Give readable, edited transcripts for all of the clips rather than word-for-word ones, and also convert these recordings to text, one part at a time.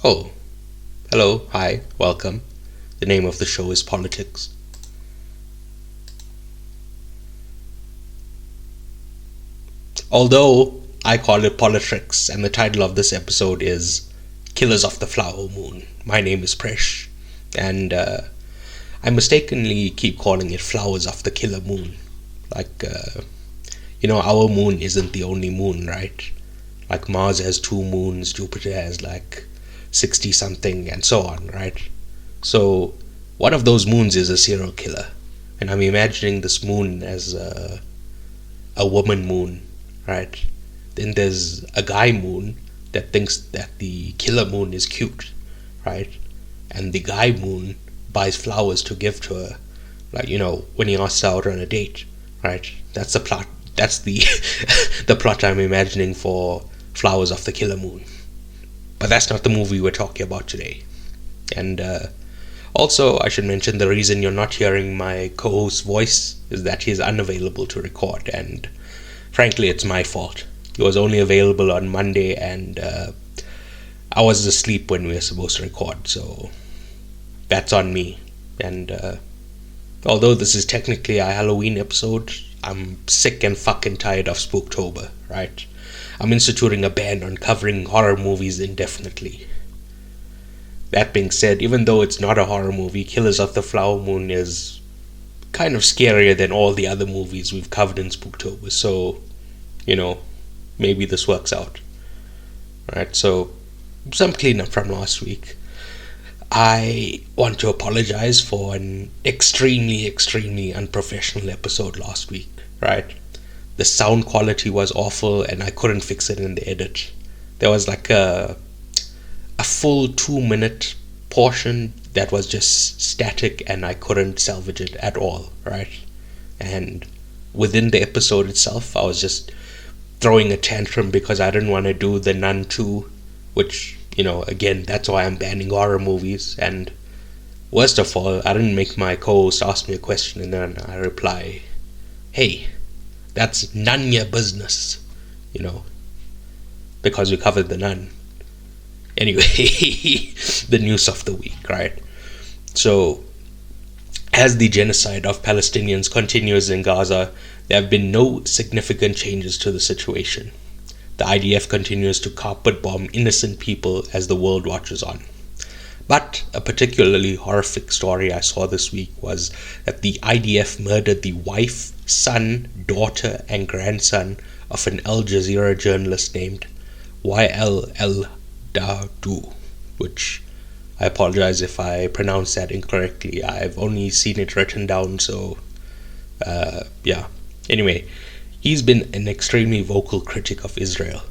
Oh, hello, hi, welcome. The name of the show is Politics. Although I call it Politrix, and the title of this episode is Killers of the Flower Moon. My name is Presh, and I mistakenly keep calling it Flowers of the Killer Moon. Like, our moon isn't the only moon, right? Like, Mars has two moons, Jupiter has like 60 something, and so on, right? So, one of those moons is a serial killer. And I'm imagining this moon as a woman moon, right? Then there's a guy moon that thinks that the killer moon is cute, right? And the guy moon buys flowers to give to her, like, when he asks her out on a date, right? That's the plot. That's the the plot I'm imagining for Flowers of the Killer Moon. But that's not the movie we're talking about today. And also, I should mention the reason you're not hearing my co-host's voice is that he's unavailable to record, and frankly, it's my fault. He was only available on Monday, and I was asleep when we were supposed to record, so that's on me. And although this is technically a Halloween episode, I'm sick and fucking tired of Spooktober, right? I'm instituting a ban on covering horror movies indefinitely. That being said, even though it's not a horror movie, Killers of the Flower Moon is kind of scarier than all the other movies we've covered in Spooktober, so, maybe this works out. Alright, so, some cleanup from last week. I want to apologize for an extremely, extremely unprofessional episode last week, right? The sound quality was awful and I couldn't fix it in the edit. There was like a full 2-minute portion that was just static and I couldn't salvage it at all, right? And within the episode itself, I was just throwing a tantrum because I didn't want to do The Nun 2, which, again, that's why I'm banning horror movies. And worst of all, I didn't make my co-host ask me a question and then I reply, hey, that's none your business, because we covered The Nun. Anyway, the news of the week, right? So, as the genocide of Palestinians continues in Gaza, there have been no significant changes to the situation. The IDF continues to carpet bomb innocent people as the world watches on. But a particularly horrific story I saw this week was that the IDF murdered the wife, son, daughter, and grandson of an Al Jazeera journalist named Y.L. El-Dadu, which I apologize if I pronounce that incorrectly. I've only seen it written down, so yeah. Anyway, he's been an extremely vocal critic of Israel,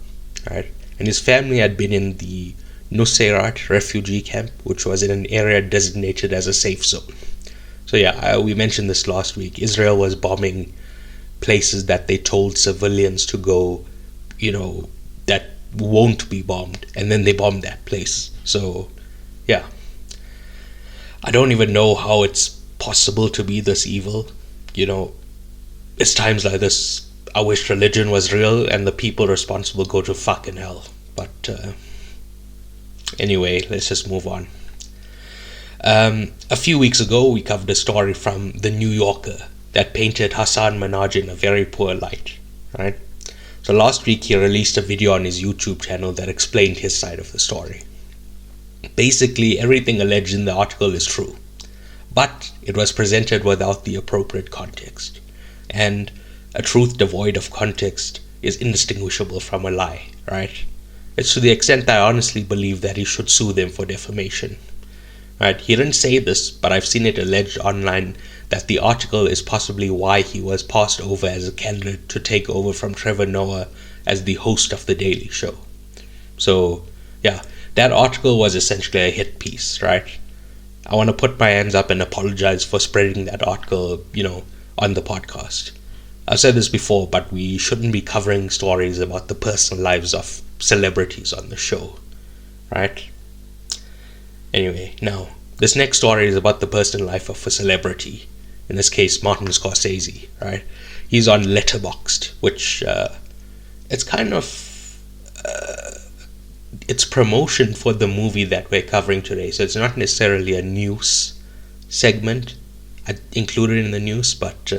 right? And his family had been in the Nusayrat refugee camp, which was in an area designated as a safe zone. So yeah, we mentioned this last week. Israel was bombing places that they told civilians to go, that won't be bombed, and then they bombed that place. So yeah, I don't even know how it's possible to be this evil. It's times like this I wish religion was real and the people responsible go to fucking hell. But anyway, let's just move on. A few weeks ago, we covered a story from The New Yorker that painted Hassan Minhaj in a very poor light, right? So last week, he released a video on his YouTube channel that explained his side of the story. Basically, everything alleged in the article is true, but it was presented without the appropriate context. And a truth devoid of context is indistinguishable from a lie, right? It's to the extent that I honestly believe that he should sue them for defamation. Right? He didn't say this, but I've seen it alleged online that the article is possibly why he was passed over as a candidate to take over from Trevor Noah as the host of The Daily Show. So, yeah, that article was essentially a hit piece, right? I want to put my hands up and apologize for spreading that article, on the podcast. I've said this before, but we shouldn't be covering stories about the personal lives of celebrities on the show, right? Anyway, now, this next story is about the personal life of a celebrity. In this case, Martin Scorsese, right? He's on Letterboxd, which it's kind of it's promotion for the movie that we're covering today. So it's not necessarily a news segment. I included in the news, but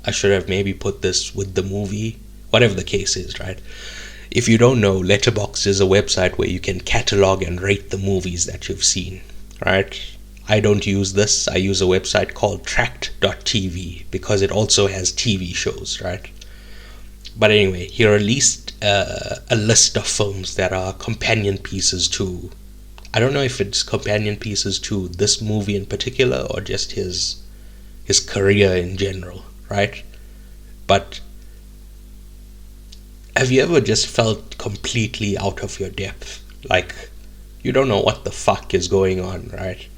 I should have maybe put this with the movie, whatever the case is, right? If you don't know, Letterboxd is a website where you can catalog and rate the movies that you've seen, right? I don't use this. I use a website called tracked.tv because it also has TV shows, right? But anyway, he released a list of films that are companion pieces to, I don't know if it's companion pieces to this movie in particular or just his career in general, right? But have you ever just felt completely out of your depth? Like, you don't know what the fuck is going on, right?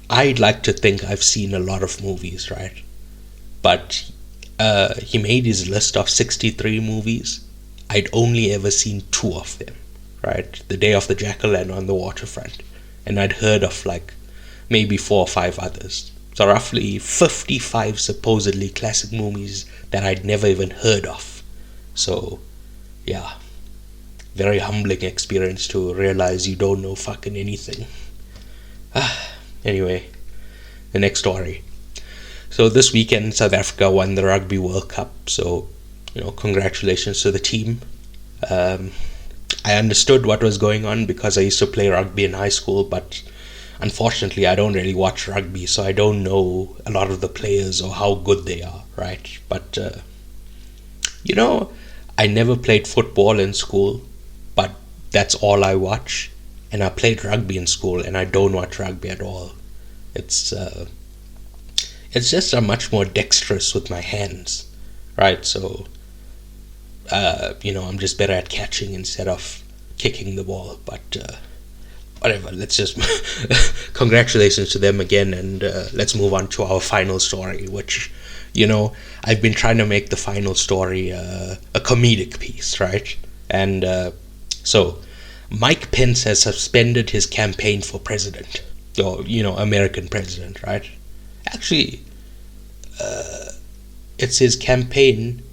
I'd like to think I've seen a lot of movies, right? But he made his list of 63 movies. I'd only ever seen 2 of them, right? The Day of the Jackal and On the Waterfront. And I'd heard of like maybe 4 or 5 others. So roughly 55 supposedly classic movies that I'd never even heard of. So, yeah. Very humbling experience to realize you don't know fucking anything. Anyway, the next story. So this weekend, South Africa won the Rugby World Cup. So, congratulations to the team. I understood what was going on because I used to play rugby in high school, but unfortunately I don't really watch rugby, so I don't know a lot of the players or how good they are, right? But, I never played football in school, but that's all I watch. And I played rugby in school, and I don't watch rugby at all. It's just I'm much more dexterous with my hands, right? So, I'm just better at catching instead of kicking the ball. But whatever, let's just congratulations to them again, and let's move on to our final story, which, I've been trying to make the final story a comedic piece, right? And so Mike Pence has suspended his campaign for president, or, American president, right? Actually, it's his campaign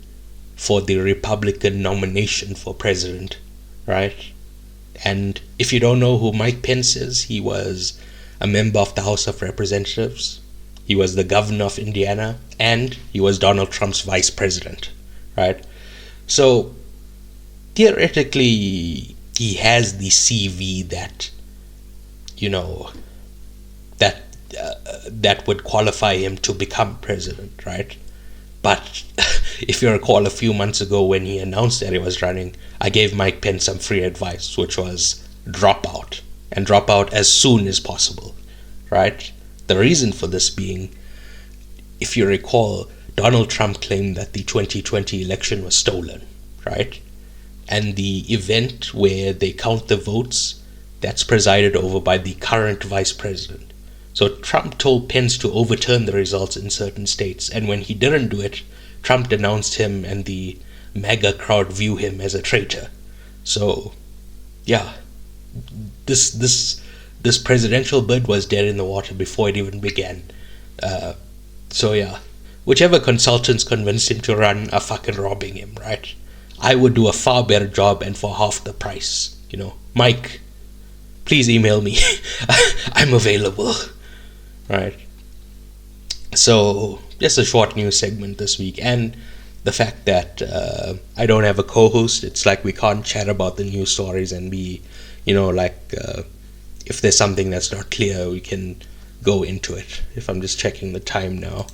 for the Republican nomination for president, right? And if you don't know who Mike Pence is, he was a member of the House of Representatives, he was the governor of Indiana, and he was Donald Trump's vice president, right? So, theoretically, he has the CV that, that would qualify him to become president, right? But if you recall, a few months ago when he announced that he was running, I gave Mike Pence some free advice, which was drop out, and drop out as soon as possible, right? The reason for this being, if you recall, Donald Trump claimed that the 2020 election was stolen, right? And the event where they count the votes, that's presided over by the current vice president. So Trump told Pence to overturn the results in certain states, and when he didn't do it, Trump denounced him and the MAGA crowd view him as a traitor. So, yeah, this presidential bid was dead in the water before it even began. So yeah, whichever consultants convinced him to run are fucking robbing him, right? I would do a far better job and for half the price. Mike, please email me. I'm available. Right. So, just a short news segment this week, and the fact that I don't have a co-host, it's like we can't chat about the news stories and be, if there's something that's not clear, we can go into it. If I'm just checking the time now,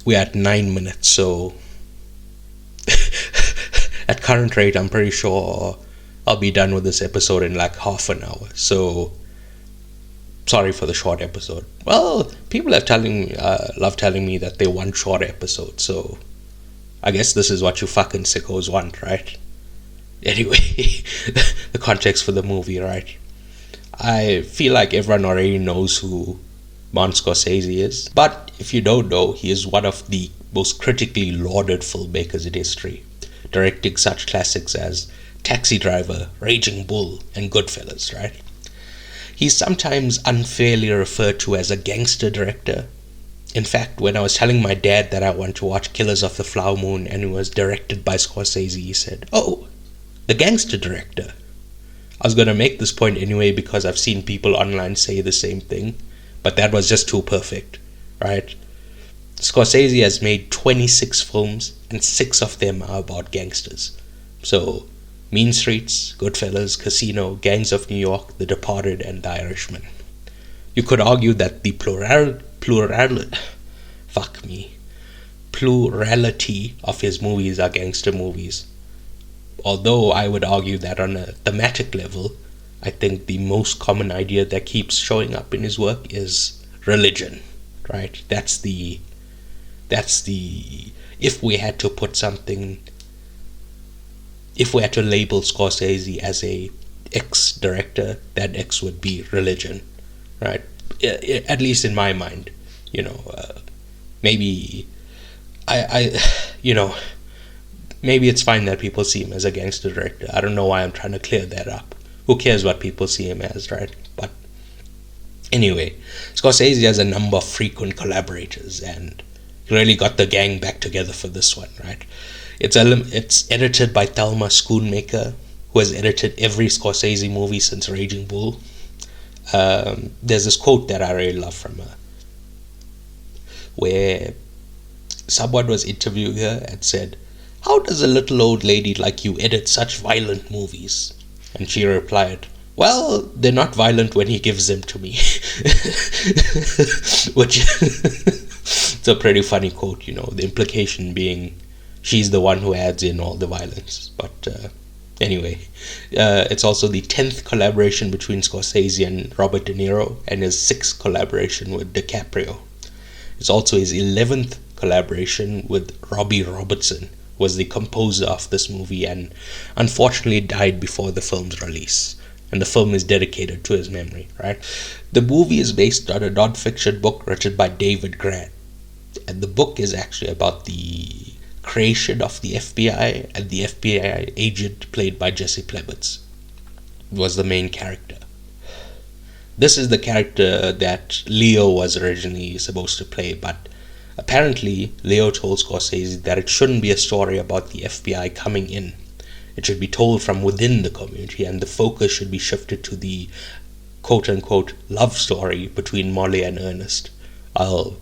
we're at 9 minutes, so at current rate, I'm pretty sure I'll be done with this episode in like half an hour. So, sorry for the short episode. Well, people love telling me that they want short episodes, so I guess this is what you fucking sickos want, right? Anyway, the context for the movie, right? I feel like everyone already knows who Martin Scorsese is, but if you don't know, he is one of the most critically lauded filmmakers in history, directing such classics as Taxi Driver, Raging Bull, and Goodfellas, right? He's sometimes unfairly referred to as a gangster director. In fact, when I was telling my dad that I want to watch Killers of the Flower Moon and it was directed by Scorsese, he said, "Oh, the gangster director." I was going to make this point anyway because I've seen people online say the same thing, but that was just too perfect, right? Scorsese has made 26 films, and 6 of them are about gangsters. So, Mean Streets, Goodfellas, Casino, Gangs of New York, The Departed, and The Irishman. You could argue that the plurality of his movies are gangster movies. Although I would argue that on a thematic level, I think the most common idea that keeps showing up in his work is religion, right? That's the if we had to label Scorsese as a X director, that X would be religion, right? At least in my mind, maybe maybe it's fine that people see him as a gangster director. I don't know why I'm trying to clear that up. Who cares what people see him as, right? But anyway, Scorsese has a number of frequent collaborators, and he really got the gang back together for this one, right? It's edited by Thelma Schoonmaker, who has edited every Scorsese movie since Raging Bull. There's this quote that I really love from her, where someone was interviewing her and said, "How does a little old lady like you edit such violent movies?" And she replied, "Well, they're not violent when he gives them to me." Which it's a pretty funny quote, the implication being she's the one who adds in all the violence. But anyway, it's also the 10th collaboration between Scorsese and Robert De Niro, and his 6th collaboration with DiCaprio. It's also his 11th collaboration with Robbie Robertson, who was the composer of this movie and unfortunately died before the film's release. And the film is dedicated to his memory, right? The movie is based on a non-fiction book written by David Grant. And the book is actually about the creation of the FBI, and the FBI agent played by Jesse Plemons was the main character. This is the character that Leo was originally supposed to play, but apparently Leo told Scorsese that it shouldn't be a story about the FBI coming in. It should be told from within the community, and the focus should be shifted to the quote-unquote love story between Molly and Ernest. I'll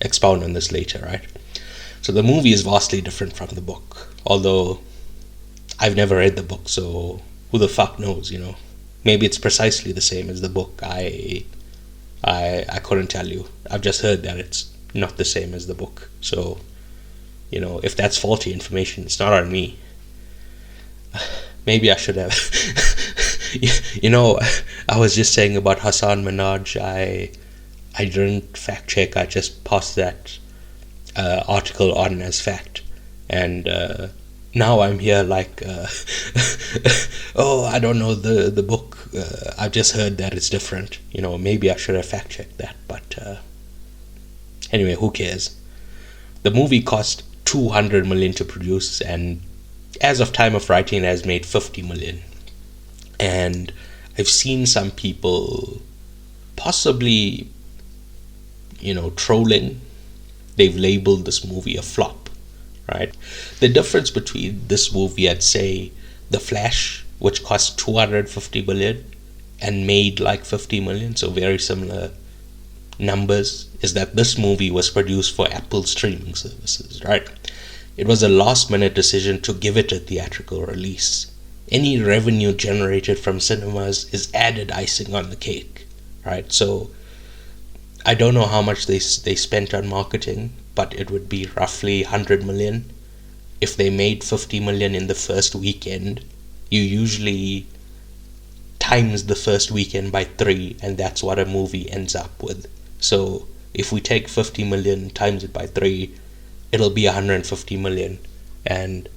expound on this later, right? So the movie is vastly different from the book, although I've never read the book, so who the fuck knows, Maybe it's precisely the same as the book. I couldn't tell you. I've just heard that it's not the same as the book. So, if that's faulty information, it's not on me. Maybe I should have. I was just saying about Hassan Minhaj. I didn't fact check. I just passed that article on as fact, and now I'm here like, oh, I don't know the book. I've just heard that it's different. Maybe I should have fact checked that. But anyway, who cares? The movie cost $200 million to produce, and as of time of writing, it has made $50 million. And I've seen some people possibly, trolling. They've labeled this movie a flop, right? The difference between this movie and, say, The Flash, which cost $250 million and made like $50 million, so very similar numbers, is that this movie was produced for Apple streaming services, right? It was a last-minute decision to give it a theatrical release. Any revenue generated from cinemas is added icing on the cake, right? So I don't know how much they spent on marketing, but it would be roughly $100 million. If they made $50 million in the first weekend, you usually times the first weekend by 3, and that's what a movie ends up with. So if we take $50 million times it by 3, it'll be $150 million. And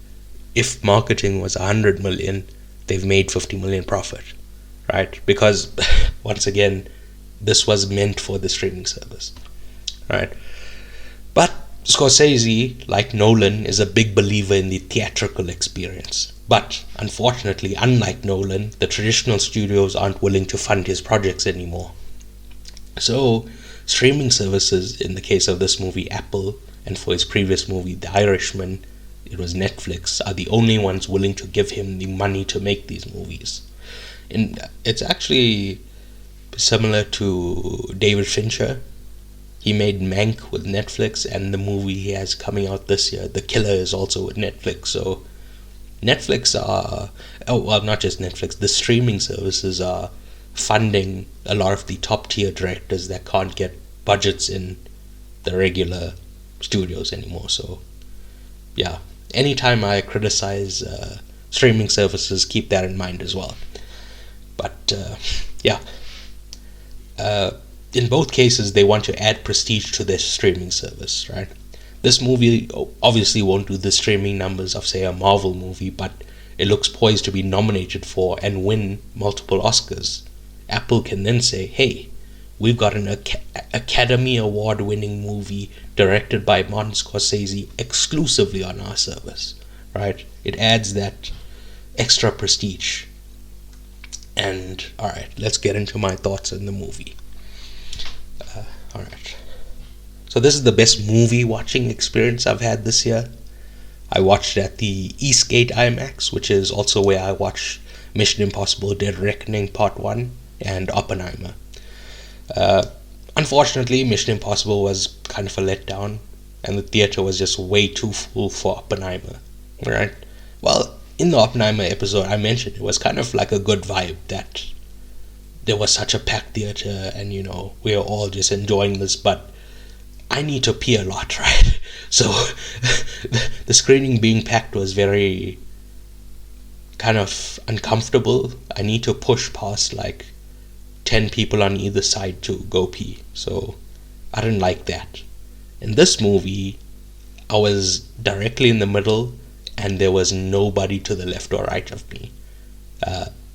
if marketing was $100 million, they've made $50 million profit, right? Because once again, this was meant for the streaming service, right? But Scorsese, like Nolan, is a big believer in the theatrical experience. But unfortunately, unlike Nolan, the traditional studios aren't willing to fund his projects anymore. So streaming services, in the case of this movie, Apple, and for his previous movie, The Irishman, it was Netflix, are the only ones willing to give him the money to make these movies. It's actually similar to David Fincher. He made Mank with Netflix, and the movie he has coming out this year, The Killer, is also with Netflix. So Netflix are, oh well, not just Netflix, the streaming services are funding a lot of the top tier directors that can't get budgets in the regular studios anymore. So yeah, anytime I criticize streaming services, keep that in mind as well. But yeah, in both cases, they want to add prestige to their streaming service, right? This movie obviously won't do the streaming numbers of, say, a Marvel movie, but it looks poised to be nominated for and win multiple Oscars. Apple can then say, hey, we've got an Academy Award winning movie directed by Martin Scorsese exclusively on our service, right? It adds that extra prestige. And alright, let's get into my thoughts on the movie. Alright. So this is the best movie watching experience I've had this year. I watched it at the Eastgate IMAX, which is also where I watched Mission Impossible Dead Reckoning Part 1 and Oppenheimer. Unfortunately, Mission Impossible was kind of a letdown, and the theater was just way too full for Oppenheimer. Right? Well, in the Oppenheimer episode, I mentioned it was kind of like a good vibe that there was such a packed theater, and we are all just enjoying this, but I need to pee a lot, right? So the screening being packed was very kind of uncomfortable. I need to push past like 10 people on either side to go pee. So I didn't like that. In this movie, I was directly in the middle, and there was nobody to the left or right of me.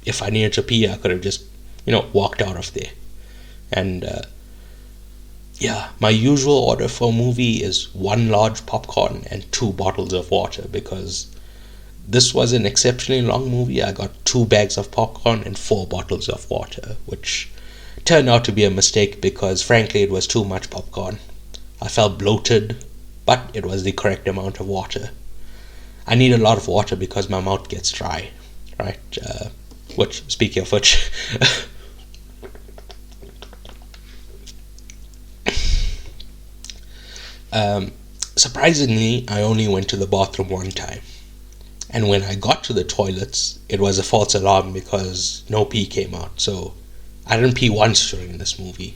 If I needed to pee, I could have just, walked out of there. And yeah, my usual order for a movie is 1 large popcorn and 2 bottles of water, because this was an exceptionally long movie. I got 2 bags of popcorn and 4 bottles of water, which turned out to be a mistake because frankly it was too much popcorn. I felt bloated, but it was the correct amount of water. I need a lot of water because my mouth gets dry, right? Which, speaking of which, surprisingly, I only went to the bathroom 1 time. And when I got to the toilets, it was a false alarm because no pee came out. So I didn't pee once during this movie.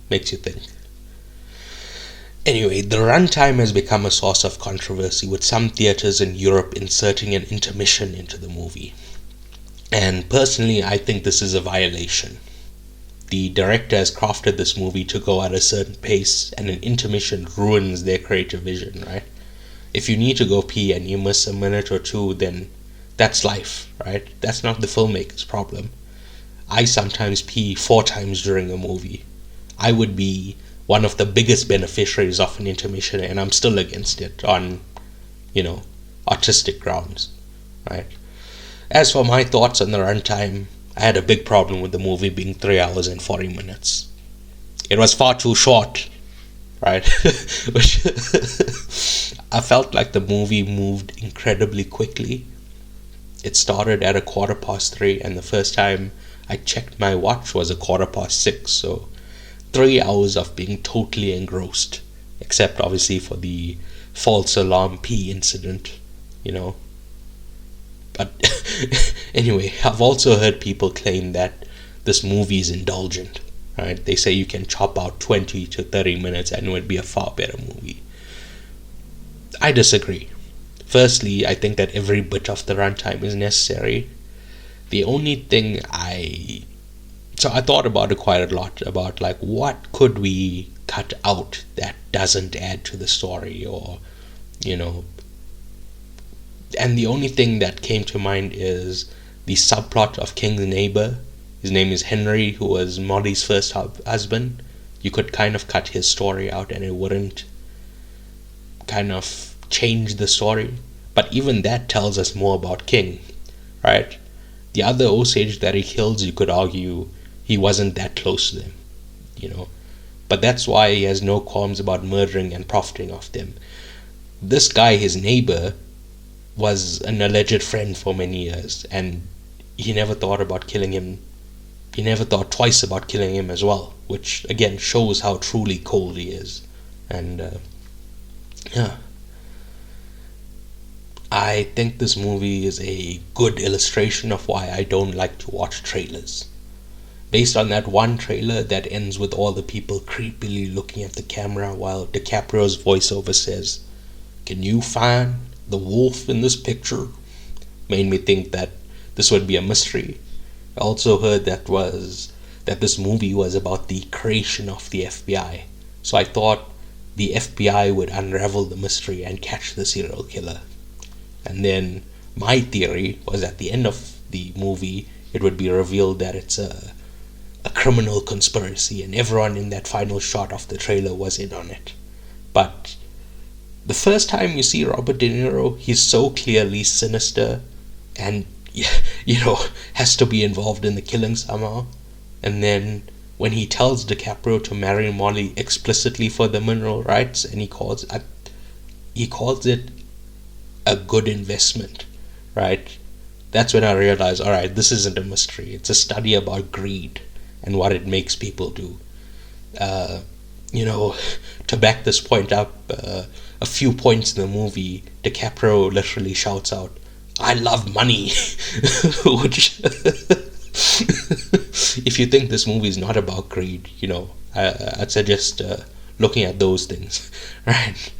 Makes you think. Anyway, the runtime has become a source of controversy, with some theaters in Europe inserting an intermission into the movie. And personally, I think this is a violation. The director has crafted this movie to go at a certain pace, and an intermission ruins their creative vision, right? If you need to go pee and you miss a minute or 2, then that's life, right? That's not the filmmaker's problem. I sometimes pee 4 times during a movie. I would be one of the biggest beneficiaries of an intermission, and I'm still against it on, artistic grounds, right? As for my thoughts on the runtime, I had a big problem with the movie being 3 hours and 40 minutes. It was far too short, right? Which I felt like the movie moved incredibly quickly. It started at 3:15, and the first time I checked my watch was 6:15, so 3 hours of being totally engrossed, except obviously for the false alarm pee incident, But anyway, I've also heard people claim that this movie is indulgent, right? They say you can chop out 20 to 30 minutes and it would be a far better movie. I disagree. Firstly, I think that every bit of the runtime is necessary. The only thing So I thought about it quite a lot, about like what could we cut out that doesn't add to the story, or and the only thing that came to mind is the subplot of King's neighbor. His name is Henry, who was Molly's first husband. You could kind of cut his story out and it wouldn't kind of change the story. But even that tells us more about King, right? The other Osage that he kills, you could argue he wasn't that close to them, But that's why he has no qualms about murdering and profiting off them. This guy, his neighbor, was an alleged friend for many years, and he never thought about killing him. He never thought twice about killing him as well, which again shows how truly cold he is. And yeah, I think this movie is a good illustration of why I don't like to watch trailers. Based on that one trailer that ends with all the people creepily looking at the camera while DiCaprio's voiceover says, "Can you find the wolf in this picture?" made me think that this would be a mystery. I also heard that this movie was about the creation of the FBI. So I thought the FBI would unravel the mystery and catch the serial killer. And then my theory was at the end of the movie it would be revealed that it's a criminal conspiracy and everyone in that final shot of the trailer was in on it. But the first time you see Robert De Niro, he's so clearly sinister and has to be involved in the killing somehow. And then when he tells DiCaprio to marry Molly explicitly for the mineral rights, and he calls it a good investment, right? That's when I realized, all right, this isn't a mystery. It's a study about greed and what it makes people do. To back this point up, a few points in the movie, DiCaprio literally shouts out, "I love money," which, if you think this movie is not about greed, I'd suggest looking at those things, right?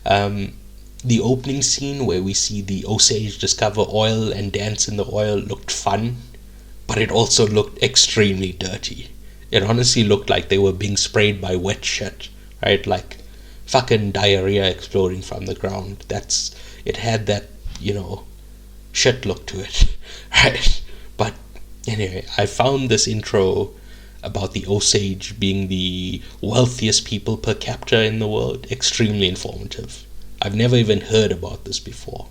The opening scene where we see the Osage discover oil and dance in the oil looked fun, but it also looked extremely dirty. It honestly looked like they were being sprayed by wet shit, right? Like fucking diarrhea exploding from the ground. It had that, shit look to it, right? But anyway, I found this intro about the Osage being the wealthiest people per capita in the world extremely informative. I've never even heard about this before,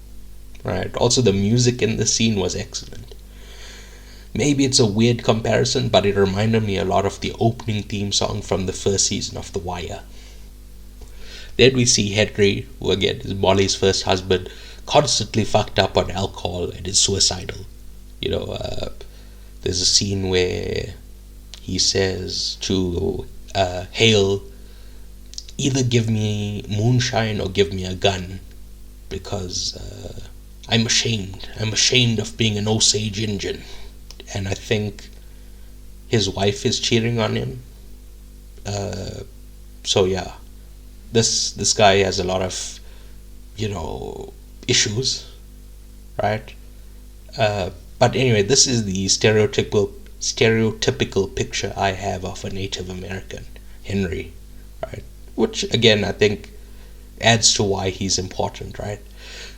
right? Also, the music in the scene was excellent. Maybe it's a weird comparison, but it reminded me a lot of the opening theme song from the first season of The Wire. Then we see Henry, who again is Molly's first husband, constantly fucked up on alcohol and is suicidal. There's a scene where he says to Hale, "Either give me moonshine or give me a gun, because I'm ashamed. I'm ashamed of being an Osage Indian." And I think his wife is cheating on him. So yeah, this guy has a lot of issues, right? But anyway, this is the stereotypical picture I have of a Native American, Henry, right? Which again I think adds to why he's important, right?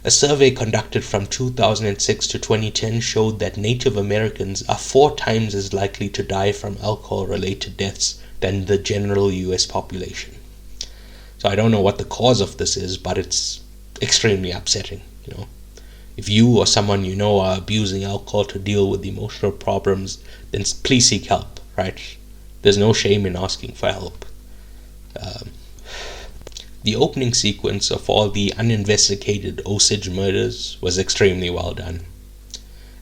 A survey conducted from 2006 to 2010 showed that Native Americans are 4 times as likely to die from alcohol-related deaths than the general US population. So I don't know what the cause of this is, but it's extremely upsetting, If you or someone you know are abusing alcohol to deal with emotional problems, then please seek help, right? There's no shame in asking for help. The opening sequence of all the uninvestigated Osage murders was extremely well done.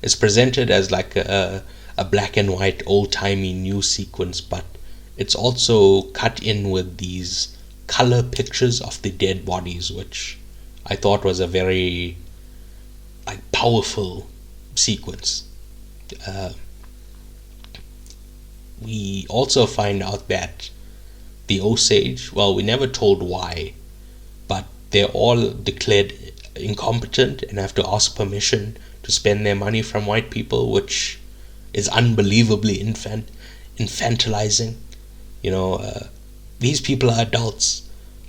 It's presented as like a black and white old-timey news sequence, but it's also cut in with these color pictures of the dead bodies, which I thought was a very powerful sequence. We also find out that the Osage, well, we never told why, but they're all declared incompetent and have to ask permission to spend their money from white people, which is unbelievably infantilizing. These people are adults.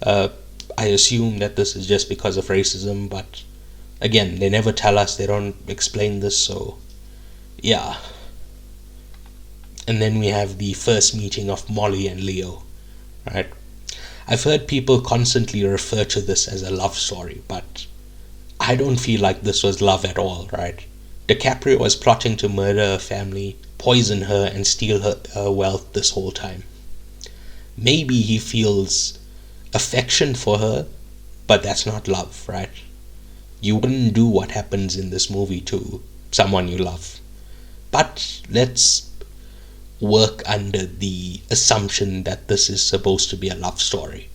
I assume that this is just because of racism, but again, they never tell us, they don't explain this, so yeah. And then we have the first meeting of Molly and Leo, right? I've heard people constantly refer to this as a love story, but I don't feel like this was love at all, right? DiCaprio was plotting to murder her family, poison her, and steal her wealth this whole time. Maybe he feels affection for her, but that's not love, right? You wouldn't do what happens in this movie to someone you love. But let's work under the assumption that this is supposed to be a love story.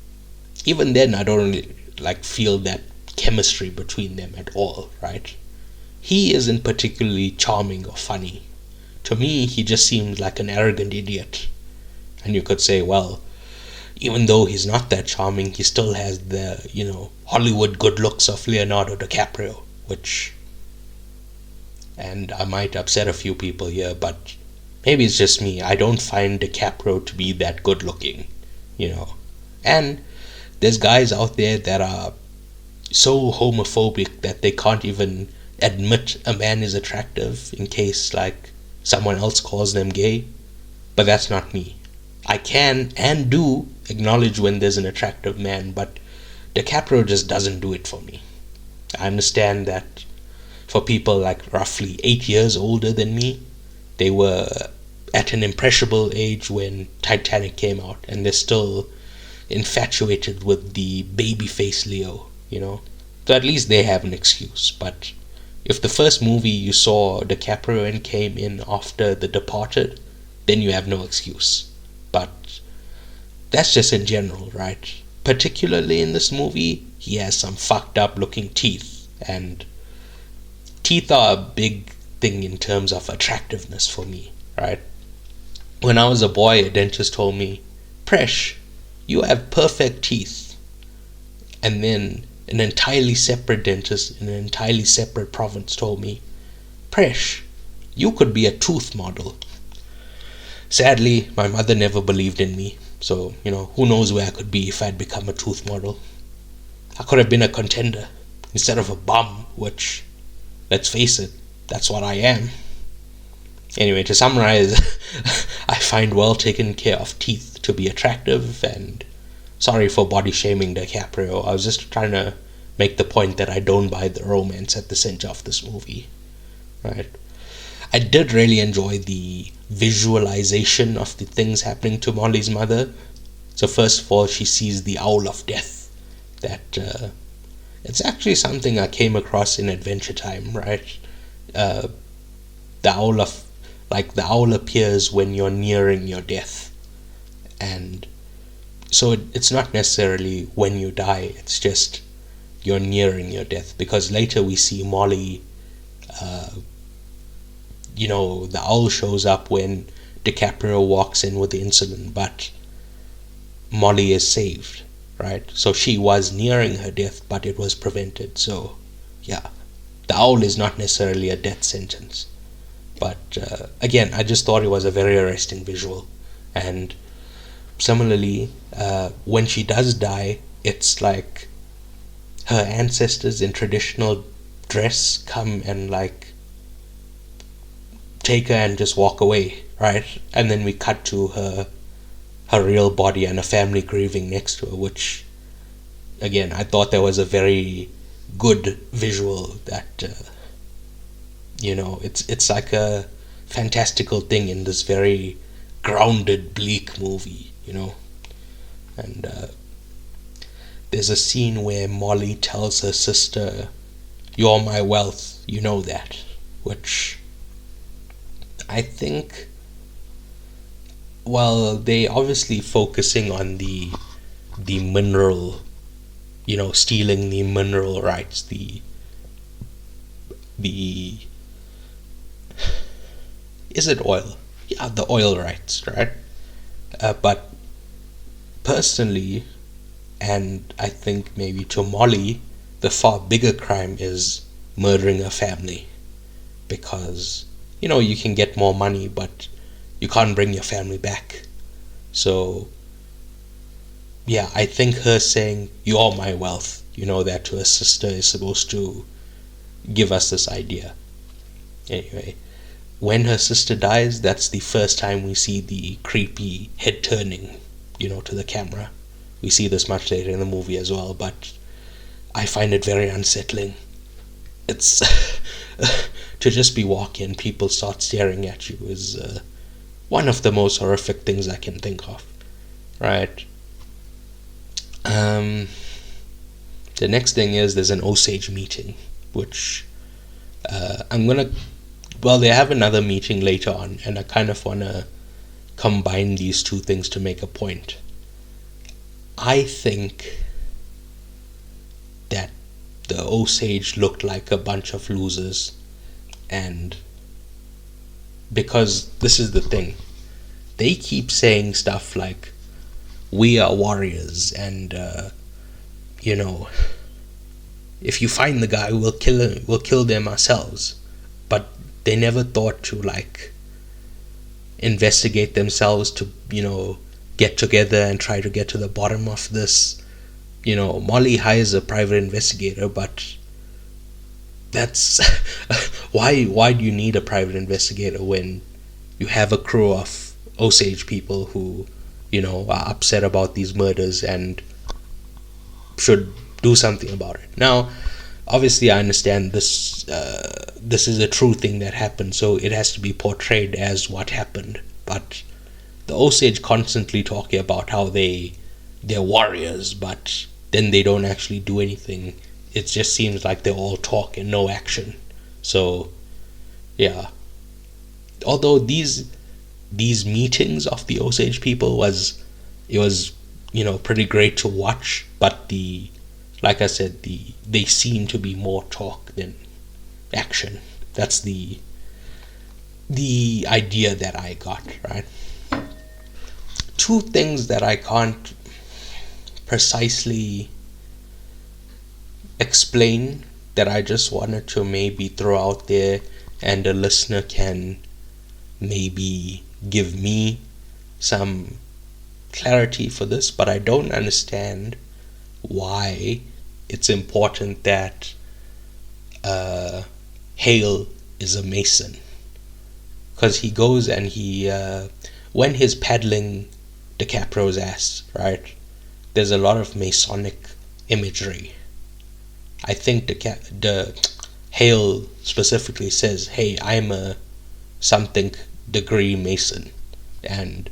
Even then, I don't really feel that chemistry between them at all, right? He isn't particularly charming or funny. To me, he just seems like an arrogant idiot. And you could say, well, even though he's not that charming, he still has the, Hollywood good looks of Leonardo DiCaprio, which, and I might upset a few people here, but maybe it's just me. I don't find DiCaprio to be that good looking, And there's guys out there that are so homophobic that they can't even admit a man is attractive in case someone else calls them gay. But that's not me. I can and do acknowledge when there's an attractive man, but DiCaprio just doesn't do it for me. I understand that for people roughly 8 years older than me, they were at an impressionable age when Titanic came out, and they're still infatuated with the babyface Leo, So at least they have an excuse. But if the first movie you saw DiCaprio in came in after The Departed, then you have no excuse. But that's just in general, right? Particularly in this movie, he has some fucked up looking teeth, and teeth are a big thing in terms of attractiveness for me, right? When I was a boy, a dentist told me, Presh, you have perfect teeth. And then an entirely separate dentist in an entirely separate province told me, Presh, you could be a tooth model. Sadly, my mother never believed in me, so, who knows where I could be if I'd become a tooth model. I could have been a contender instead of a bum, which, let's face it, that's what I am. Anyway, to summarize, I find well taken care of teeth to be attractive, and sorry for body shaming DiCaprio. I was just trying to make the point that I don't buy the romance at the center of this movie, right? I did really enjoy the visualization of the things happening to Molly's mother. So first of all, she sees the owl of death. That it's actually something I came across in Adventure Time, right? The owl appears when you're nearing your death, and so it's not necessarily when you die. It's just you're nearing your death, because later we see Molly. The owl shows up when DiCaprio walks in with the insulin, but Molly is saved, right? So she was nearing her death, but it was prevented. So, yeah, the owl is not necessarily a death sentence. But again, I just thought it was a very arresting visual. And similarly, when she does die, it's like her ancestors in traditional dress come and take her and just walk away, right? And then we cut to her real body and a family grieving next to her, which, again, I thought that was a very good visual that, it's like a fantastical thing in this very grounded, bleak movie, And there's a scene where Molly tells her sister, "You're my wealth, you know that," which I think, well, they obviously focusing on the mineral, stealing the mineral rights, the is it oil? Yeah, the oil rights, right? But personally, and I think maybe to Molly, the far bigger crime is murdering a family, because you can get more money, but you can't bring your family back. So yeah, I think her saying, "You're my wealth," that to her sister is supposed to give us this idea. Anyway, when her sister dies, that's the first time we see the creepy head turning, to the camera. We see this much later in the movie as well, but I find it very unsettling. It's to just be walking and people start staring at you is one of the most horrific things I can think of, right? The next thing is there's an Osage meeting, which I'm gonna well, they have another meeting later on, and I kind of want to combine these two things to make a point. I think that the Osage looked like a bunch of losers, and because this is the thing, they keep saying stuff like, we are warriors, and you know, if you find the guy, we'll kill them ourselves. But they never thought to like investigate themselves, to get together and try to get to the bottom of this. Molly hires a private investigator, but that's why do you need a private investigator when you have a crew of Osage people who are upset about these murders and should do something about it. Now, obviously, I understand this. This is a true thing that happened, so it has to be portrayed as what happened. But the Osage constantly talking about how they're warriors, but then they don't actually do anything. It just seems like they all talk and no action. So, yeah. Although these meetings of the Osage people was pretty great to watch, but like I said, they seem to be more talk than action. That's the idea that I got, right? Two things that I can't precisely explain that I just wanted to maybe throw out there, and the listener can maybe give me some clarity for this, but I don't understand why it's important that Hale is a Mason. Because he goes and when he's paddling DiCaprio's ass, right, there's a lot of Masonic imagery. I think the Hale specifically says, hey, I'm a something degree Mason, and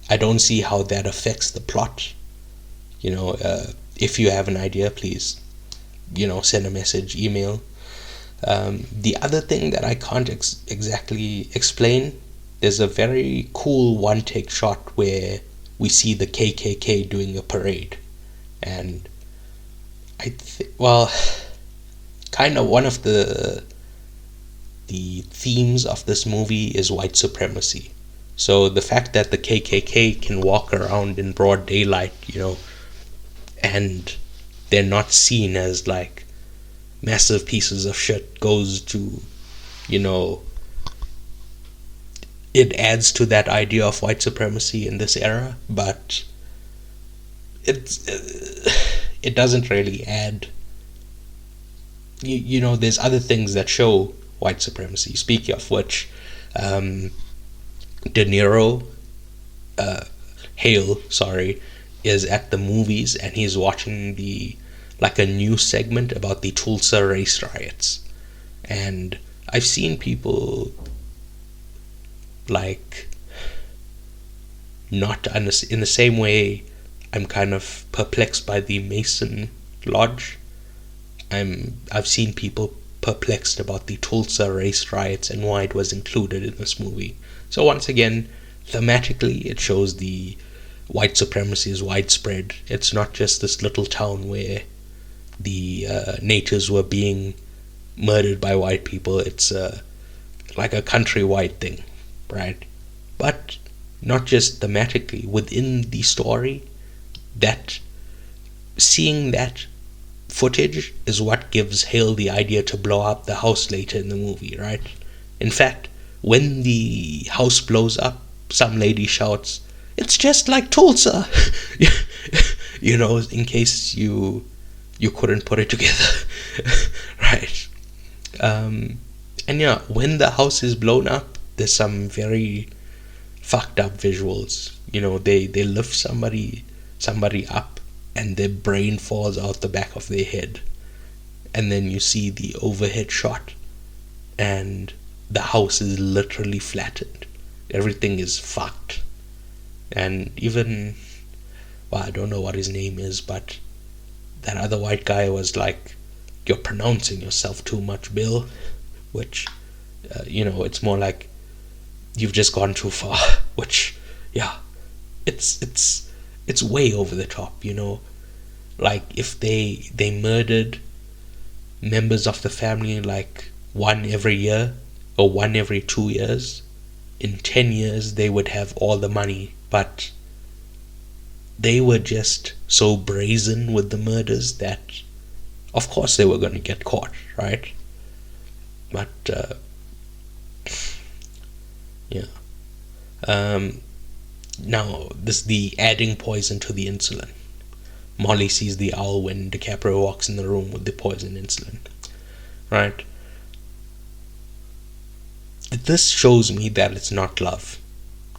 I don't see how that affects the plot. If you have an idea, please send a message, email. The other thing that I can't exactly explain, there's a very cool one-take shot where we see the KKK doing a parade, and kind of one of the themes of this movie is white supremacy. So the fact that the KKK can walk around in broad daylight, and they're not seen as like massive pieces of shit, goes to, it adds to that idea of white supremacy in this era, but it doesn't really add. There's other things that show white supremacy. Speaking of which, De Niro, Hale, is at the movies, and he's watching a news segment about the Tulsa race riots. And I've seen people not in the same way I'm kind of perplexed by the Mason Lodge. I've seen people perplexed about the Tulsa race riots and why it was included in this movie. So once again, thematically, it shows the white supremacy is widespread. It's not just this little town where the natives were being murdered by white people. It's like a countrywide thing, right? But not just thematically, within the story, that seeing that footage is what gives Hale the idea to blow up the house later in the movie, right? In fact, when the house blows up, some lady shouts, "It's just like Tulsa!" In case you couldn't put it together. Right? And yeah, when the house is blown up, there's some very fucked up visuals. They lift somebody up, and their brain falls out the back of their head, and then you see the overhead shot, and the house is literally flattened. Everything is fucked. And even, I don't know what his name is, but that other white guy was like, "You're pronouncing yourself too much, Bill," which It's more like you've just gone too far. Which, yeah, it's way over the top. Like if they murdered members of the family, like one every year or one every 2 years, in 10 years they would have all the money. But they were just so brazen with the murders that of course they were going to get caught, right? But yeah. Now this the adding poison to the insulin. Molly sees the owl when DiCaprio walks in the room with the poison insulin, right? This shows me that it's not love.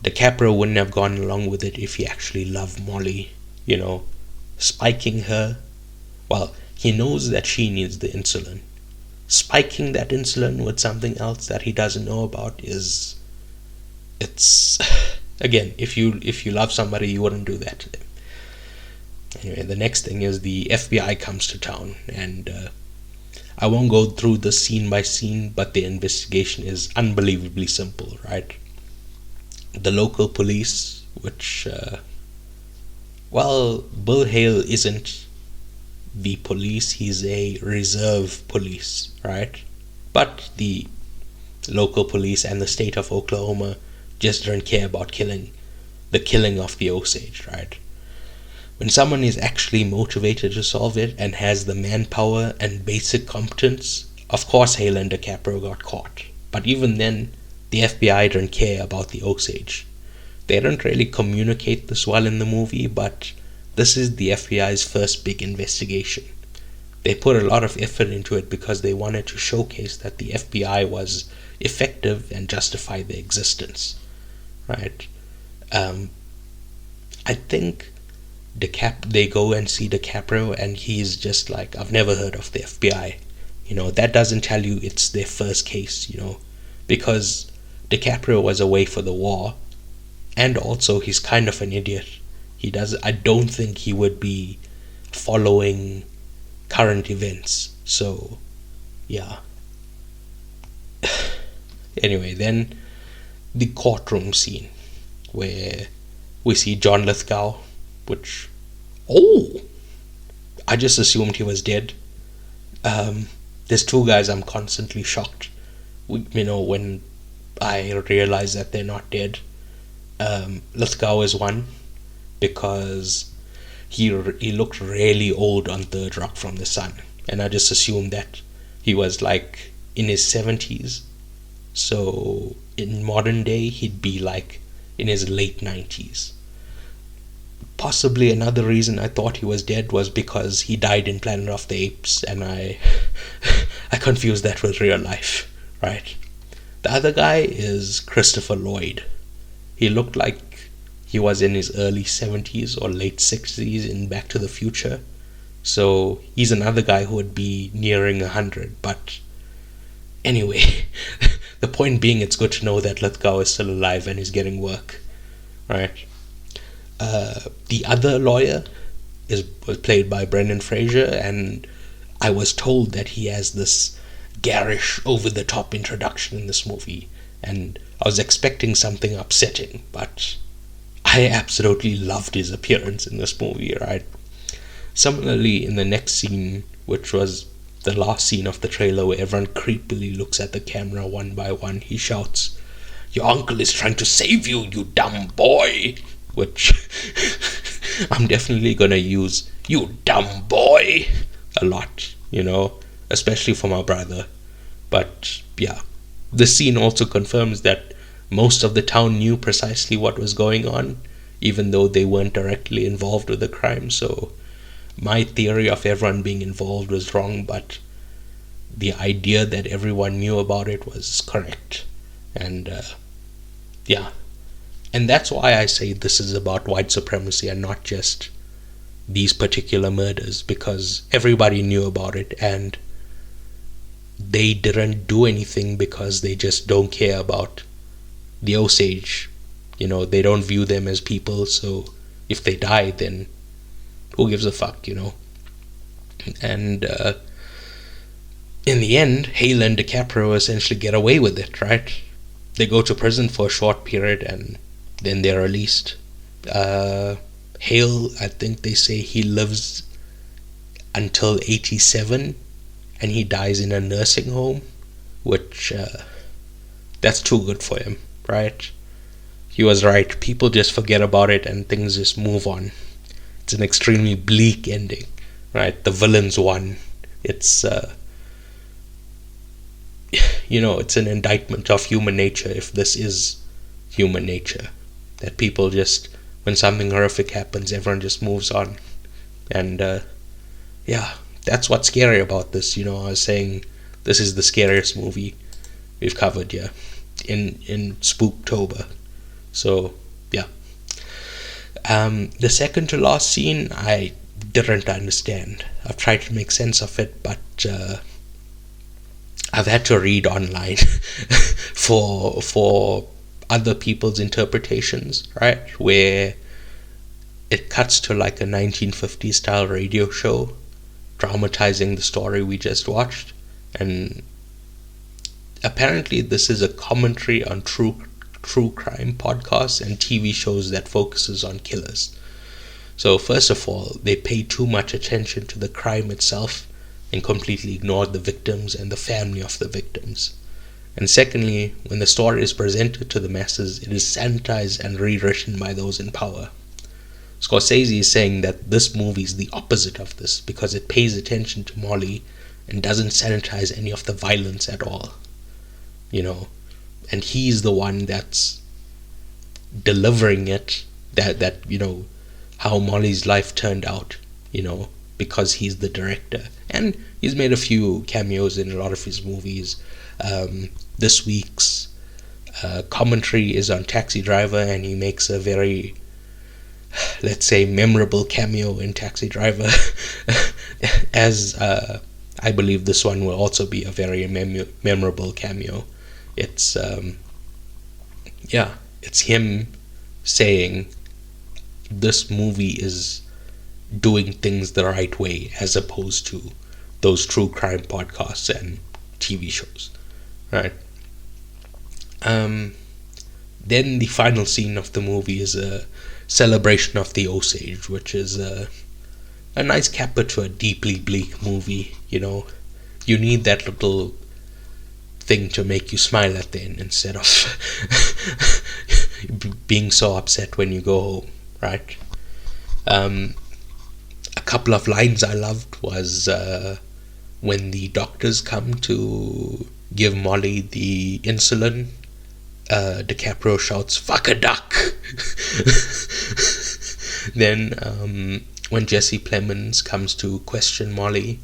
DiCaprio wouldn't have gone along with it if he actually loved Molly. Spiking her. Well, he knows that she needs the insulin. Spiking that insulin with something else that he doesn't know about it's again, if you love somebody, you wouldn't do that to them. Anyway, the next thing is the FBI comes to town, and I won't go through the scene by scene, but the investigation is unbelievably simple, right? The local police, which Bill Hale isn't the police, he's a reserve police, right? But the local police and the state of Oklahoma just don't care about the killing of the Osage, right? When someone is actually motivated to solve it and has the manpower and basic competence, of course Hale and DiCaprio got caught. But even then, the FBI don't care about the Osage. They don't really communicate this well in the movie, but this is the FBI's first big investigation. They put a lot of effort into it because they wanted to showcase that the FBI was effective and justify their existence, right? I think they go and see DiCaprio and he's just like, I've never heard of the FBI. That doesn't tell you it's their first case, because DiCaprio was away for the war, and also he's kind of an idiot. I don't think he would be following current events. So yeah. Anyway, then the courtroom scene where we see John Lithgow, which I just assumed he was dead. There's two guys I'm constantly shocked when I realize that they're not dead. Lithgow is one because he looked really old on Third Rock from the Sun, and I just assumed that he was like in his 70s. So in modern day he'd be like in his late 90s. Possibly another reason I thought he was dead was because he died in Planet of the Apes, and I confused that with real life, right? The other guy is Christopher Lloyd. He looked like he was in his early 70s or late 60s in Back to the Future. So he's another guy who would be nearing 100. But anyway, the point being, it's good to know that Lithgow is still alive and is getting work, right? The other lawyer was played by Brendan Fraser, and I was told that he has this garish, over-the-top introduction in this movie, and I was expecting something upsetting, but I absolutely loved his appearance in this movie, right? Similarly, in the next scene, which was the last scene of the trailer where everyone creepily looks at the camera one by one, he shouts, "Your uncle is trying to save you, you dumb boy!" Which I'm definitely gonna use "you dumb boy" a lot, especially for my brother. But yeah, the scene also confirms that most of the town knew precisely what was going on, even though they weren't directly involved with the crime. So my theory of everyone being involved was wrong, but the idea that everyone knew about it was correct. And yeah, and that's why I say this is about white supremacy and not just these particular murders, because everybody knew about it and they didn't do anything because they just don't care about the Osage. They don't view them as people, so if they die, then who gives a fuck, And in the end, Hale and DiCaprio essentially get away with it, right? They go to prison for a short period and then they're released. Hale, I think they say he lives until 87 and he dies in a nursing home, which that's too good for him, right? He was right. People just forget about it and things just move on. It's an extremely bleak ending, right? The villains won. It's it's an indictment of human nature, if this is human nature, that people just, when something horrific happens, everyone just moves on. And yeah, that's what's scary about this. I was saying this is the scariest movie we've covered here in Spooktober. So yeah. The second to last scene I didn't understand. I've tried to make sense of it, but I've had to read online for other people's interpretations, right? Where it cuts to like a 1950s style radio show dramatizing the story we just watched, and apparently this is a commentary on true crime podcasts and TV shows that focuses on killers. So first of all, they pay too much attention to the crime itself and completely ignored the victims and the family of the victims. And secondly, when the story is presented to the masses, it is sanitized and rewritten by those in power. Scorsese is saying that this movie is the opposite of this because it pays attention to Molly and doesn't sanitize any of the violence at all. And he's the one that's delivering it, that how Molly's life turned out, because he's the director. And he's made a few cameos in a lot of his movies. This week's commentary is on Taxi Driver, and he makes a very, let's say, memorable cameo in Taxi Driver, as I believe this one will also be a very memorable cameo. It's it's him saying this movie is doing things the right way as opposed to those true crime podcasts and TV shows, right? Then the final scene of the movie is a celebration of the Osage, which is a nice capper to a deeply bleak movie. You need that little thing to make you smile at the end instead of being so upset when you go home, right? A couple of lines I loved was when the doctors come to give Molly the insulin, DiCaprio shouts, "Fuck a duck!" Then when Jesse Plemons comes to question Molly,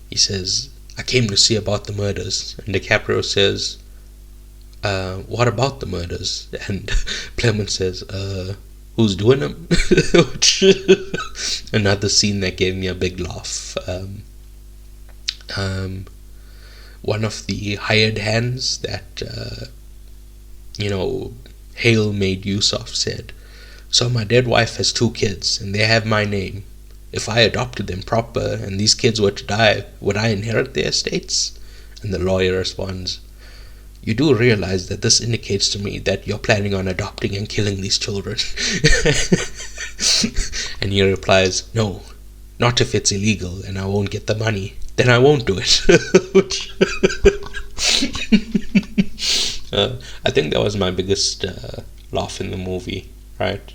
he says, "I came to see about the murders." And DiCaprio says, "What about the murders?" And Plemons says, "Who's doing them?" Another scene that gave me a big laugh. One of the hired hands that Hale made use of said, "So my dead wife has 2 kids and they have my name. If I adopted them proper and these kids were to die, would I inherit their estates?" And the lawyer responds, "You do realize that this indicates to me that you're planning on adopting and killing these children." And he replies, "No, not if it's illegal and I won't get the money. Then I won't do it." I think that was my biggest laugh in the movie, right?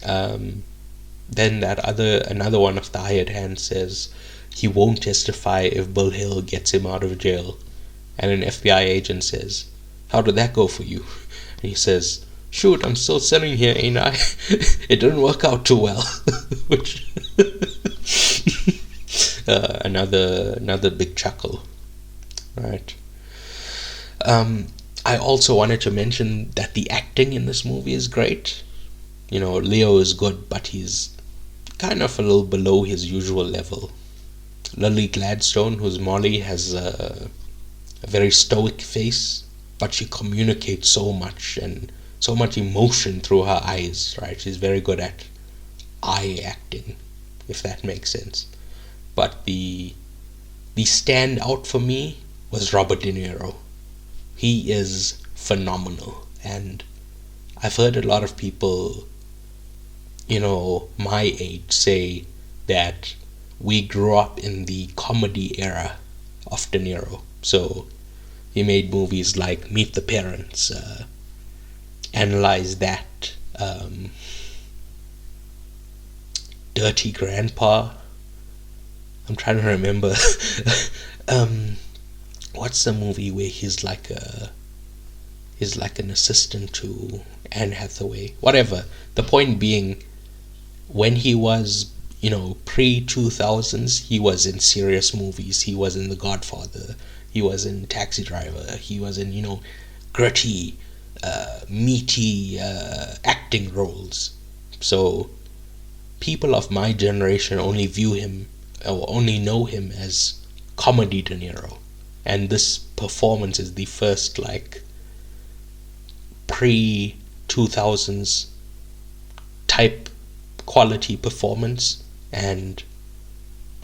Then another one of the hired hands says he won't testify if Bill Hill gets him out of jail. And an FBI agent says, "How did that go for you?" And he says, "Shoot, I'm still sitting here, ain't I?" It didn't work out too well. Which another big chuckle, right? I also wanted to mention that the acting in this movie is great. Leo is good, but he's kind of a little below his usual level. Lily Gladstone, who's Molly, has a very stoic face, but she communicates so much and so much emotion through her eyes, right? She's very good at eye acting, if that makes sense. But the the standout for me was Robert De Niro. He is phenomenal, and I've heard a lot of people, my age say that we grew up in the comedy era of De Niro. So he made movies like Meet the Parents, Analyze That, Dirty Grandpa. I'm trying to remember. What's the movie where he's like an assistant to Anne Hathaway? Whatever. The point being, when he was, pre-2000s, he was in serious movies. He was in The Godfather. He was in Taxi Driver. He was in, gritty, meaty acting roles. So people of my generation only view him or only know him as comedy De Niro. And this performance is the first, pre-2000s type quality performance, and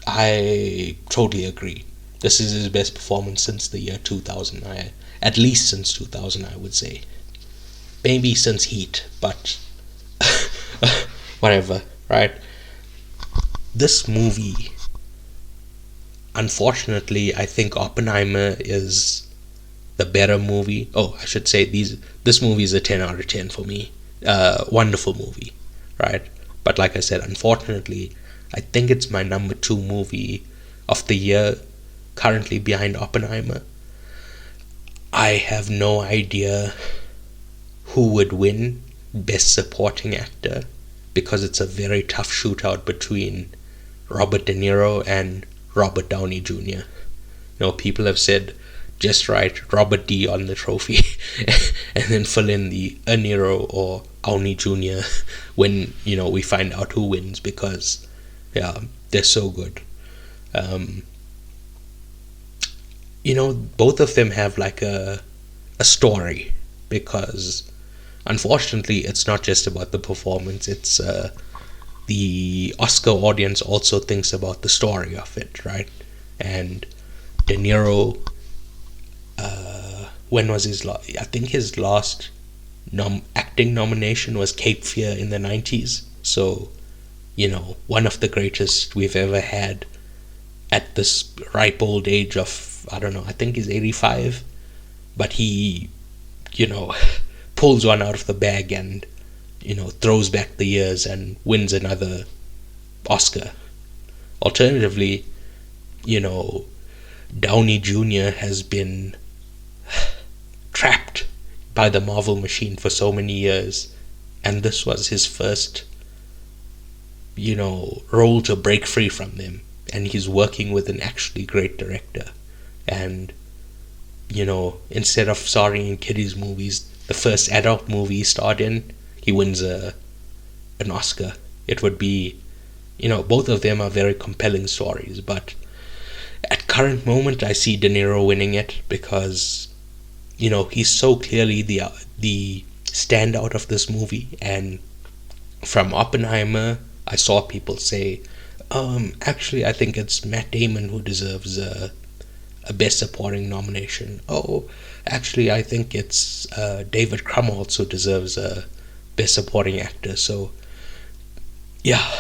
I totally agree. This is his best performance since the year 2000. At least since 2000, I would say. Maybe since Heat, but whatever, right? This movie, unfortunately, I think Oppenheimer is the better movie. Oh, I should say this movie is a 10 out of 10 for me. Wonderful movie, right? But like I said, unfortunately, I think it's my number 2 movie of the year, currently behind Oppenheimer. I have no idea who would win Best Supporting Actor, because it's a very tough shootout between Robert De Niro and Robert Downey Jr. People have said, just write Robert D on the trophy and then fill in the De Niro or Downey Jr. when, we find out who wins, because, they're so good. Both of them have a story, because unfortunately it's not just about the performance. It's the Oscar audience also thinks about the story of it, right? And De Niro, when was his last? I think his last acting nomination was Cape Fear in the 90s. So, one of the greatest we've ever had at this ripe old age of, I don't know, I think he's 85. But he, pulls one out of the bag and, throws back the years and wins another Oscar. Alternatively, Downey Jr. has been trapped by the Marvel machine for so many years, and this was his first, role to break free from them, and he's working with an actually great director. And, instead of starring in kiddies movies, the first adult movie he starred in, he wins an Oscar. It would be, both of them are very compelling stories, but at current moment I see De Niro winning it, because he's so clearly the standout of this movie. And from Oppenheimer, I saw people say, actually I think it's Matt Damon who deserves a Best Supporting nomination. Oh, actually I think it's David Krumholtz who deserves a Best Supporting Actor. So yeah,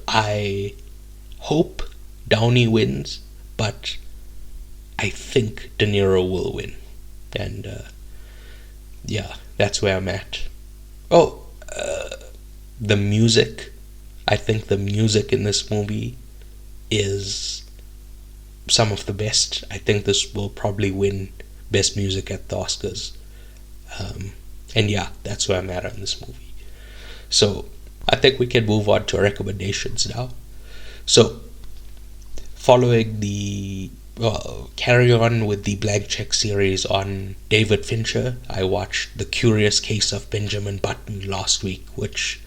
I hope Downey wins, but I think De Niro will win. And that's where I'm at. The music. I think the music in this movie is some of the best. I think this will probably win Best Music at the Oscars. That's where I'm at on this movie. So I think we can move on to recommendations now. So following carry on with the Blank Check series on David Fincher, I watched The Curious Case of Benjamin Button last week, which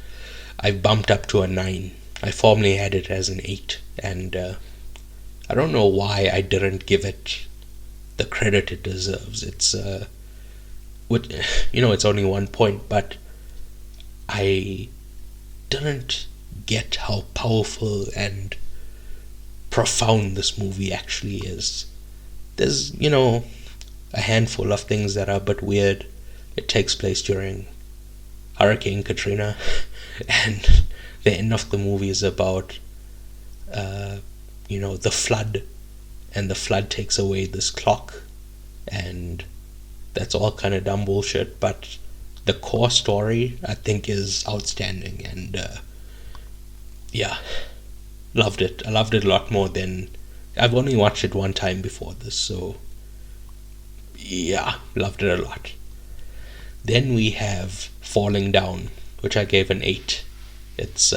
I bumped up to a 9. I formerly had it as an 8, and I don't know why I didn't give it the credit it deserves. It's it's only 1 point, but I didn't get how powerful and profound this movie actually is. There's, a handful of things that are a bit weird. It takes place during Hurricane Katrina, and the end of the movie is about, the flood, and the flood takes away this clock, and that's all kind of dumb bullshit, but the core story, I think, is outstanding, and yeah, loved it. I loved it a lot more than... I've only watched it one time before this, so yeah, loved it a lot. Then we have Falling Down, which I gave an 8. It's,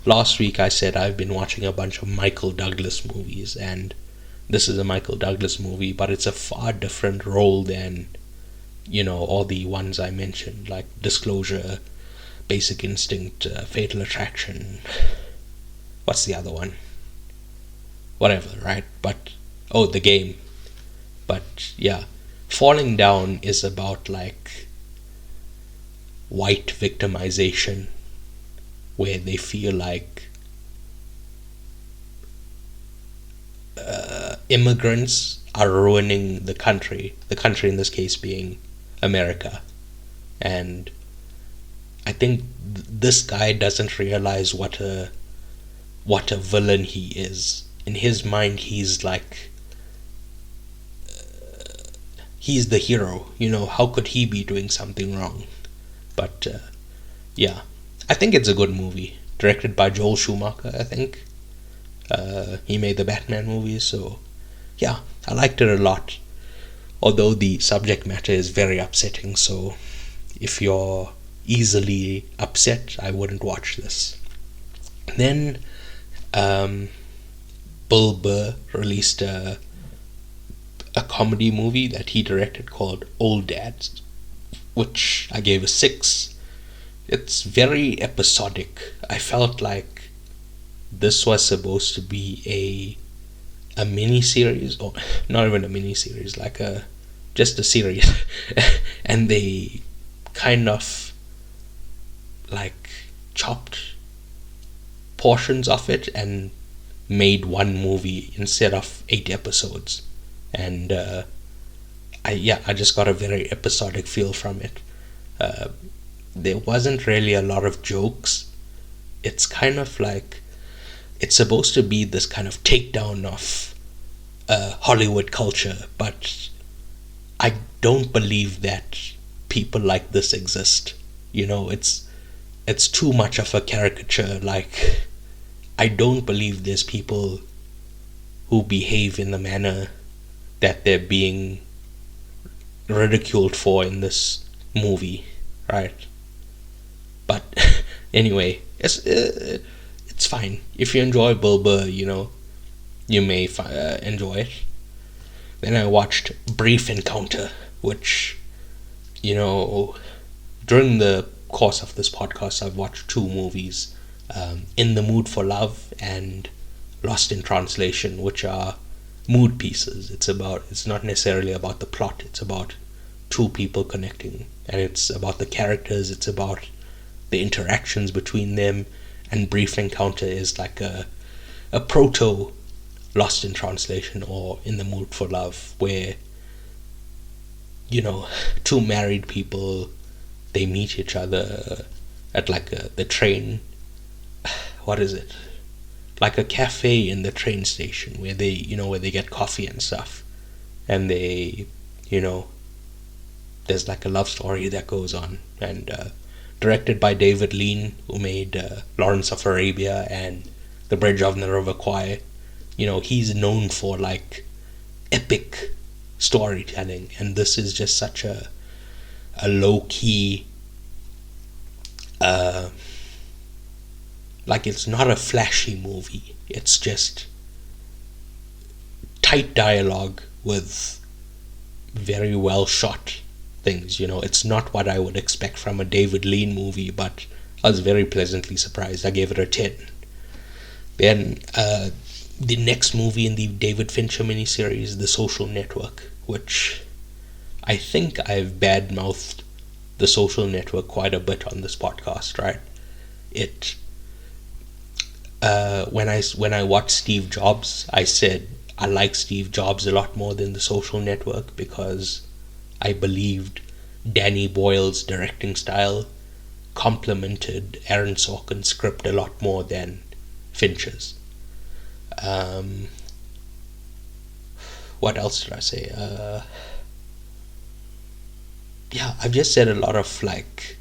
last week I said I've been watching a bunch of Michael Douglas movies, and this is a Michael Douglas movie, but it's a far different role than, all the ones I mentioned, like Disclosure, Basic Instinct, Fatal Attraction. What's the other one? Whatever, right? But, The Game. But, yeah. Falling Down is about, like, white victimization, where they feel like immigrants are ruining the country in this case being America. And I think this guy doesn't realize what a villain he is. In his mind, he's like, he's the hero. How could he be doing something wrong? But yeah, I think it's a good movie. Directed by Joel Schumacher, I think. He made the Batman movies, so yeah, I liked it a lot. Although the subject matter is very upsetting, so if you're easily upset, I wouldn't watch this. Then Bill Burr released a comedy movie that he directed called Old Dads, which I gave a 6. It's very episodic. I felt like this was supposed to be a mini series, or not even a mini series, like just a series, and they kind of like chopped portions of it and made one movie instead of 8 episodes. And I just got a very episodic feel from it. There wasn't really a lot of jokes. It's kind of like, it's supposed to be this kind of takedown of Hollywood culture, but I don't believe that people like this exist. It's too much of a caricature. Like, I don't believe there's people who behave in the manner that they're being ridiculed for in this movie, right? But anyway, it's fine. If you enjoy Bill Burr, you may enjoy it. Then I watched Brief Encounter, which, during the course of this podcast, I've watched 2 movies, In the Mood for Love and Lost in Translation, which are mood pieces. It's not necessarily about the plot. It's about 2 people connecting, and it's about the characters. It's about the interactions between them. And Brief Encounter is like a proto Lost in Translation or In the Mood for Love, where 2 married people, they meet each other at like the train, what is it, like a cafe in the train station where they get coffee and stuff, and they there's like a love story that goes on. And directed by David Lean, who made Lawrence of Arabia and The Bridge of the River Kwai. He's known for like epic storytelling, and this is just such a low-key, like, it's not a flashy movie. It's just tight dialogue with very well shot things. It's not what I would expect from a David Lean movie, but I was very pleasantly surprised. I gave it a 10. Then the next movie in the David Fincher miniseries, The Social Network, which I think I've bad-mouthed The Social Network quite a bit on this podcast, right? when I watched Steve Jobs, I said I like Steve Jobs a lot more than The Social Network because I believed Danny Boyle's directing style complemented Aaron Sorkin's script a lot more than Fincher's. Um, what else did I say? Yeah, I've just said a lot of like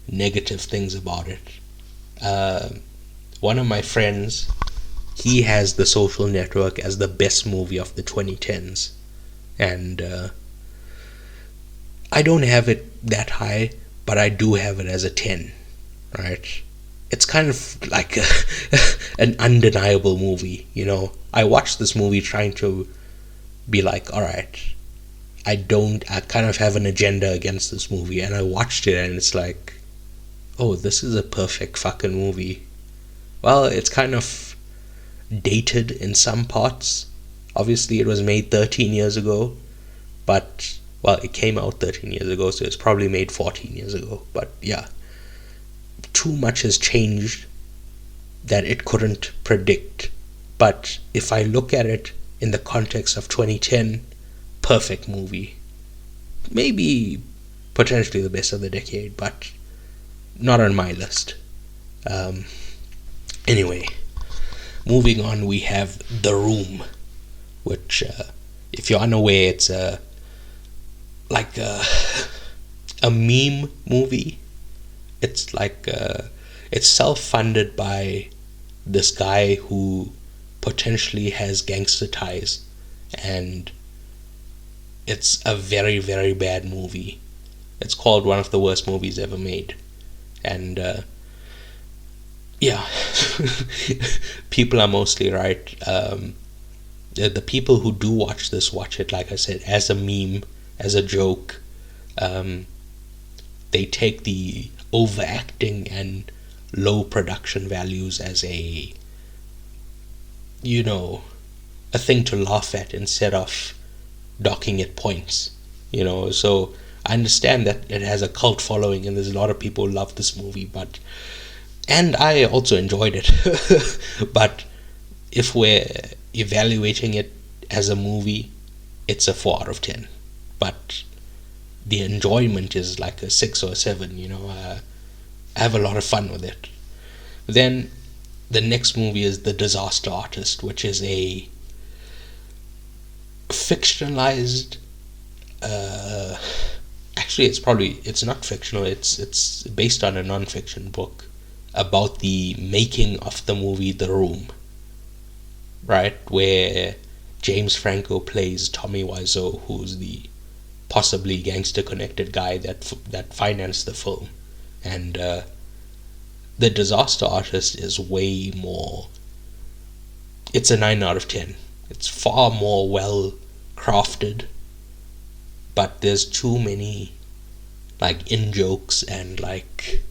negative things about it. Uh, One of my friends, he has The Social Network as the best movie of the 2010s, and I don't have it that high, but I do have it as a 10, right? It's kind of like an undeniable movie, you know. I watched this movie trying to be like, all right, I kind of have an agenda against this movie, and I watched it and it's like, oh, this is a perfect fucking movie. Well, it's kind of dated in some parts. Obviously, it was made 13 years ago, but, well, it came out 13 years ago, so it's probably made 14 years ago. But yeah, too much has changed that it couldn't predict. But if I look at it in the context of 2010, perfect movie. Maybe potentially the best of the decade, but not on my list. Um, anyway, moving on, we have The Room, which, if you're unaware, it's like a meme movie. It's like it's self-funded by this guy who potentially has gangster ties, and it's a very, very bad movie. It's called one of the worst movies ever made, and yeah, people are mostly right. The people who do watch this watch it, like I said, as a meme, as a joke. They take the overacting and low production values as a, you know, a thing to laugh at instead of docking it points, you know. So I understand that it has a cult following and there's a lot of people who love this movie, and I also enjoyed it. But if we're evaluating it as a movie, it's a 4 out of 10. But the enjoyment is like a 6 or a 7, you know. I have a lot of fun with it. Then the next movie is The Disaster Artist, which is a fictionalized, actually it's not fictional, it's based on a non-fiction book about the making of the movie The Room, right, where James Franco plays Tommy Wiseau, who's the possibly gangster connected guy that financed the film. And The Disaster Artist is way more, it's a 9 out of 10. It's far more well crafted, but there's too many like in jokes and like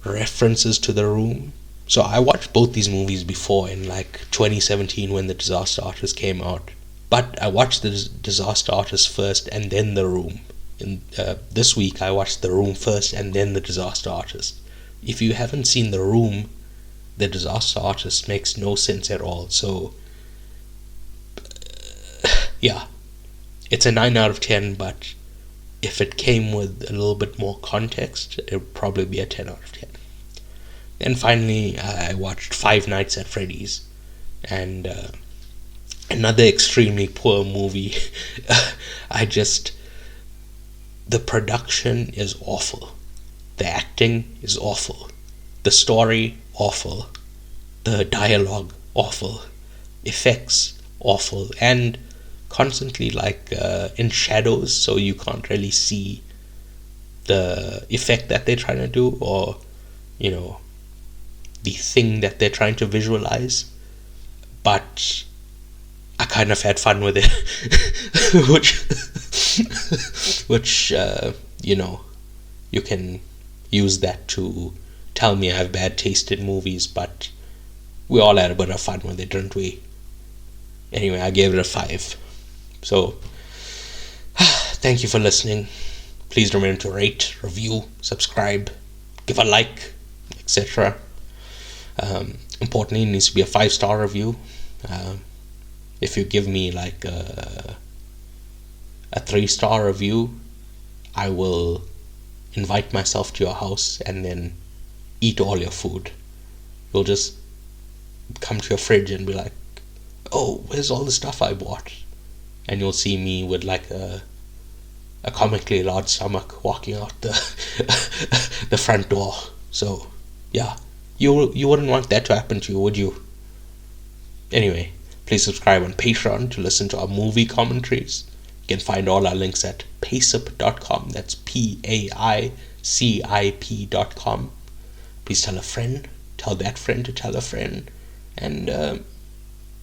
references to The Room. So I watched both these movies before in like 2017 when The Disaster Artist came out, but I watched The Disaster Artist first and then The Room. In this week I watched The Room first and then The Disaster Artist. If you haven't seen The Room, The Disaster Artist makes no sense at all. So yeah, it's a 9 out of 10, but if it came with a little bit more context, it would probably be a 10 out of 10. And finally, I watched Five Nights at Freddy's, and another extremely poor movie. The production is awful, the acting is awful, the story awful, the dialogue awful, effects awful, and constantly like in shadows, so you can't really see the effect that they're trying to do, or you know, the thing that they're trying to visualize. But I kind of had fun with it, which you know, you can use that to tell me I have bad taste in movies, but we all had a bit of fun with it, didn't we? Anyway, I gave it a 5. So thank you for listening. Please remember to rate, review, subscribe, give a like, etc. Importantly, it needs to be a 5-star review. If you give me like a 3-star review, I will invite myself to your house and then eat all your food. You'll just come to your fridge and be like, "Oh, where's all the stuff I bought?" And you'll see me with like a comically large stomach walking out the the front door. So yeah, you wouldn't want that to happen to you, would you? Anyway, please subscribe on Patreon to listen to our movie commentaries. You can find all our links at paicip.com. That's PAICIP.com. Please tell a friend, tell that friend to tell a friend, and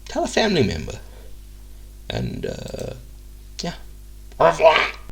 tell a family member. And yeah. Au revoir.